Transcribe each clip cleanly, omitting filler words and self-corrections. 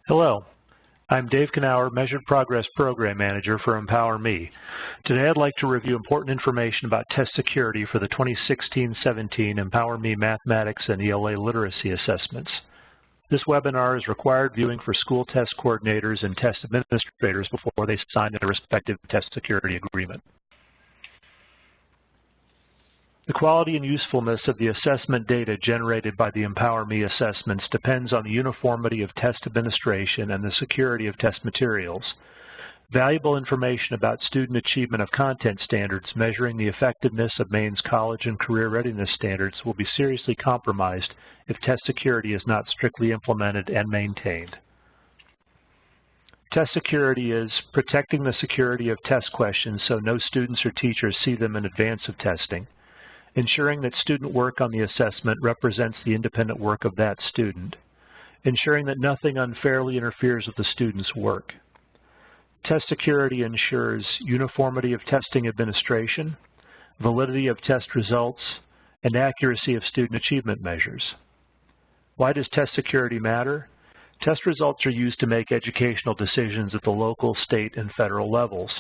Hello, I'm Dave Knauer, Measured Progress Program Manager for EmpowerMe. Today I'd like to review important information about test security for the 2016-17 EmpowerMe Mathematics and ELA Literacy Assessments. This webinar is required viewing for school test coordinators and test administrators before they sign their respective test security agreement. The quality and usefulness of the assessment data generated by the EmpowerMe assessments depends on the uniformity of test administration and the security of test materials. Valuable information about student achievement of content standards measuring the effectiveness of Maine's college and career readiness standards will be seriously compromised if test security is not strictly implemented and maintained. Test security is protecting the security of test questions so no students or teachers see them in advance of testing, ensuring that student work on the assessment represents the independent work of that student, ensuring that nothing unfairly interferes with the student's work. Test security ensures uniformity of testing administration, validity of test results, and accuracy of student achievement measures. Why does test security matter? Test results are used to make educational decisions at the local, state, and federal levels.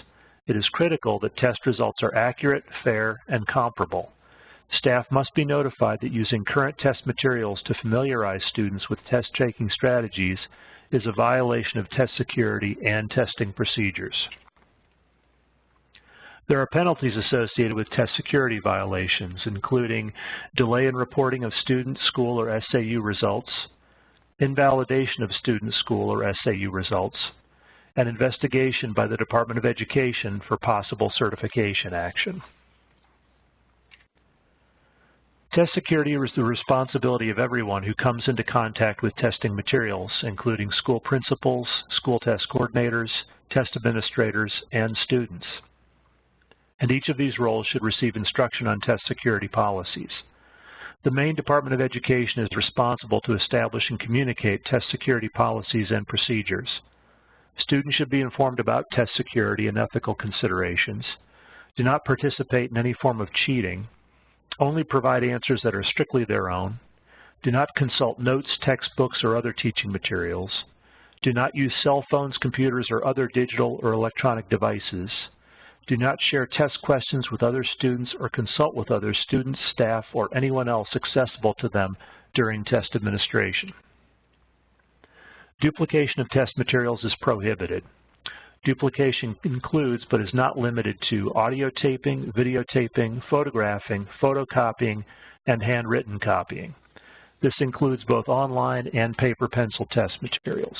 It is critical that test results are accurate, fair, and comparable. Staff must be notified that using current test materials to familiarize students with test-taking strategies is a violation of test security and testing procedures. There are penalties associated with test security violations, including delay in reporting of student, school, or SAU results, invalidation of student, school, or SAU results, and investigation by the Department of Education for possible certification action. Test security is the responsibility of everyone who comes into contact with testing materials, including school principals, school test coordinators, test administrators, and students. And each of these roles should receive instruction on test security policies. The Maine Department of Education is responsible to establish and communicate test security policies and procedures. Students should be informed about test security and ethical considerations. Do not participate in any form of cheating. Only provide answers that are strictly their own. Do not consult notes, textbooks, or other teaching materials. Do not use cell phones, computers, or other digital or electronic devices. Do not share test questions with other students or consult with other students, staff, or anyone else accessible to them during test administration. Duplication of test materials is prohibited. Duplication includes, but is not limited to, audio taping, videotaping, photographing, photocopying, and handwritten copying. This includes both online and paper pencil test materials.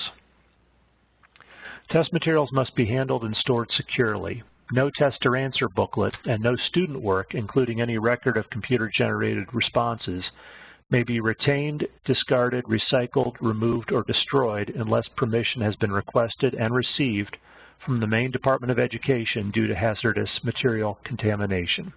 Test materials must be handled and stored securely. No test or answer booklet and no student work, including any record of computer-generated responses, may be retained, discarded, recycled, removed, or destroyed unless permission has been requested and received from the Maine Department of Education due to hazardous material contamination.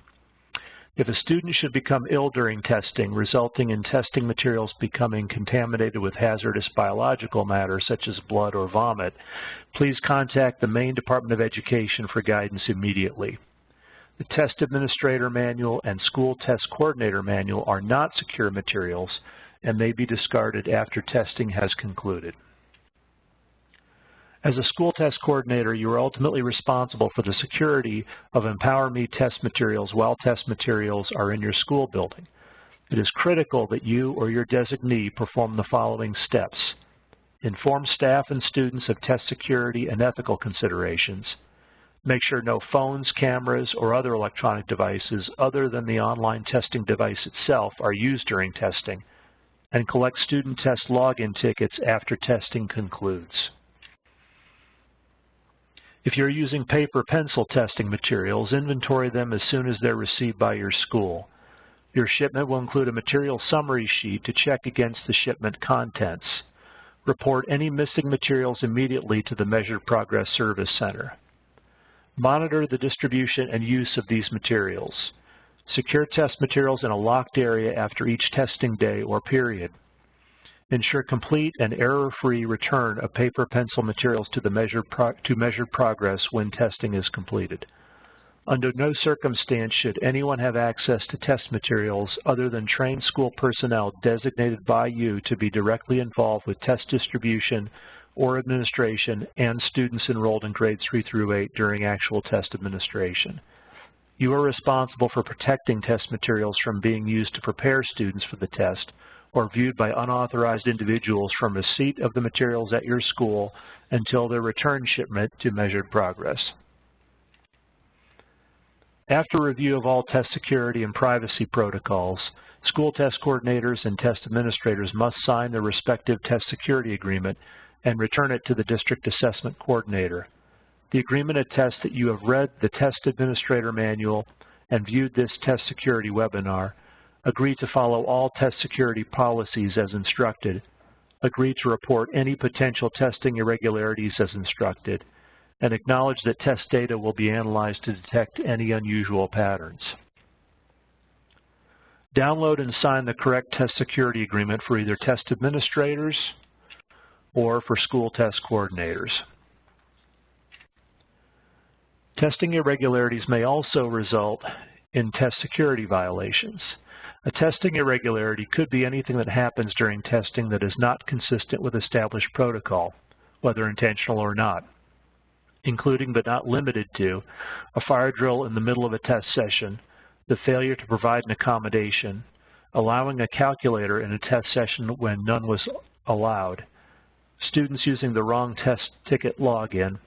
If a student should become ill during testing, resulting in testing materials becoming contaminated with hazardous biological matter such as blood or vomit, please contact the Maine Department of Education for guidance immediately. The Test Administrator Manual and School Test Coordinator Manual are not secure materials and may be discarded after testing has concluded. As a school test coordinator, you are ultimately responsible for the security of EmpowerMe test materials while test materials are in your school building. It is critical that you or your designee perform the following steps. Inform staff and students of test security and ethical considerations. Make sure no phones, cameras, or other electronic devices other than the online testing device itself are used during testing. And collect student test login tickets after testing concludes. If you're using paper pencil testing materials, inventory them as soon as they're received by your school. Your shipment will include a material summary sheet to check against the shipment contents. Report any missing materials immediately to the Measured Progress Service Center. Monitor the distribution and use of these materials. Secure test materials in a locked area after each testing day or period. Ensure complete and error-free return of paper pencil materials to Measured Progress when testing is completed. Under no circumstance should anyone have access to test materials other than trained school personnel designated by you to be directly involved with test distribution or administration and students enrolled in grades 3 through 8 during actual test administration. You are responsible for protecting test materials from being used to prepare students for the test or viewed by unauthorized individuals from receipt of the materials at your school until their return shipment to measured progress. After review of all test security and privacy protocols, school test coordinators and test administrators must sign their respective test security agreement and return it to the district assessment coordinator. The agreement attests that you have read the test administrator manual and viewed this test security webinar, agree to follow all test security policies as instructed, agree to report any potential testing irregularities as instructed, and acknowledge that test data will be analyzed to detect any unusual patterns. Download and sign the correct test security agreement for either test administrators or for school test coordinators. Testing irregularities may also result in test security violations. A testing irregularity could be anything that happens during testing that is not consistent with established protocol, whether intentional or not, including but not limited to a fire drill in the middle of a test session, the failure to provide an accommodation, allowing a calculator in a test session when none was allowed, students using the wrong test ticket login,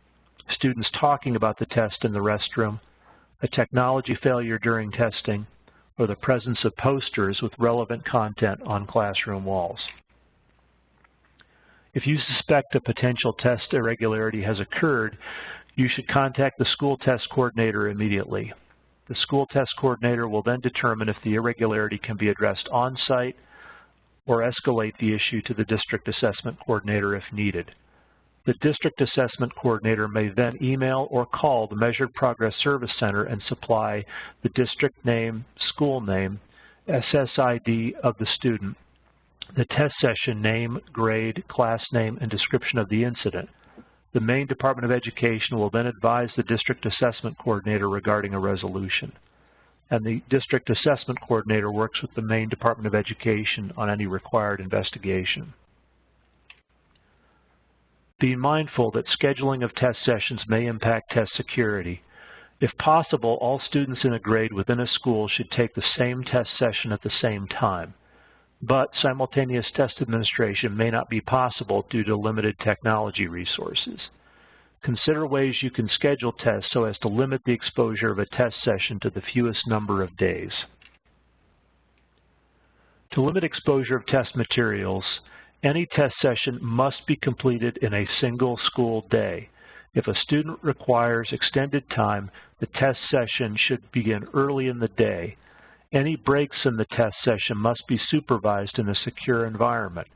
students talking about the test in the restroom, a technology failure during testing, or the presence of posters with relevant content on classroom walls. If you suspect a potential test irregularity has occurred, you should contact the school test coordinator immediately. The school test coordinator will then determine if the irregularity can be addressed on-site or escalate the issue to the district assessment coordinator if needed. The district assessment coordinator may then email or call the Measured Progress Service Center and supply the district name, school name, SSID of the student, the test session name, grade, class name, and description of the incident. The Maine Department of Education will then advise the district assessment coordinator regarding a resolution. And the district assessment coordinator works with the Maine Department of Education on any required investigation. Be mindful that scheduling of test sessions may impact test security. If possible, all students in a grade within a school should take the same test session at the same time. But simultaneous test administration may not be possible due to limited technology resources. Consider ways you can schedule tests so as to limit the exposure of a test session to the fewest number of days. To limit exposure of test materials, any test session must be completed in a single school day. If a student requires extended time, the test session should begin early in the day. Any breaks in the test session must be supervised in a secure environment.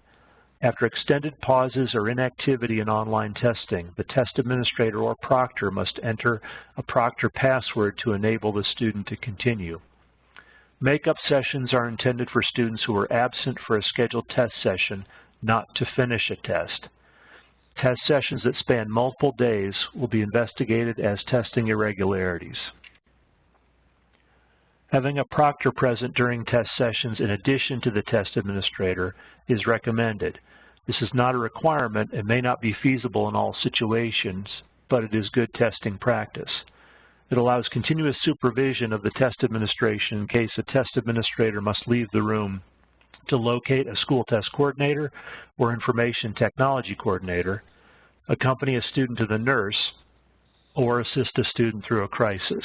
After extended pauses or inactivity in online testing, the test administrator or proctor must enter a proctor password to enable the student to continue. Make-up sessions are intended for students who are absent for a scheduled test session, not to finish a test. Test sessions that span multiple days will be investigated as testing irregularities. Having a proctor present during test sessions in addition to the test administrator is recommended. This is not a requirement and may not be feasible in all situations, but it is good testing practice. It allows continuous supervision of the test administration in case a test administrator must leave the room to locate a school test coordinator or information technology coordinator, accompany a student to the nurse, or assist a student through a crisis.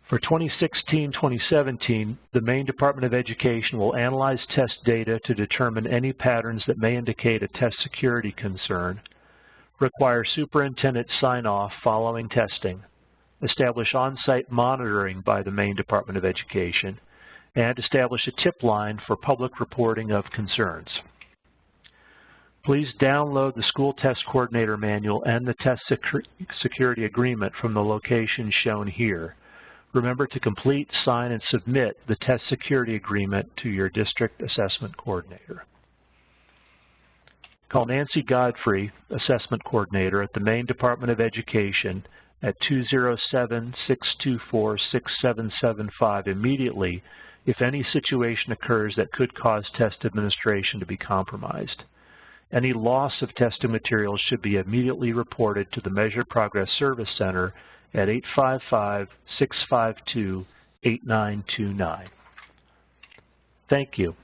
For 2016-2017, the Maine Department of Education will analyze test data to determine any patterns that may indicate a test security concern, require superintendent sign-off following testing, establish on-site monitoring by the Maine Department of Education, and establish a tip line for public reporting of concerns. Please download the School Test Coordinator Manual and the Test Security Agreement from the location shown here. Remember to complete, sign, and submit the Test Security Agreement to your District Assessment Coordinator. Call Nancy Godfrey, Assessment Coordinator at the Maine Department of Education at 207-624-6775 immediately if any situation occurs that could cause test administration to be compromised. Any loss of testing materials should be immediately reported to the Measure Progress Service Center at 855-652-8929. Thank you.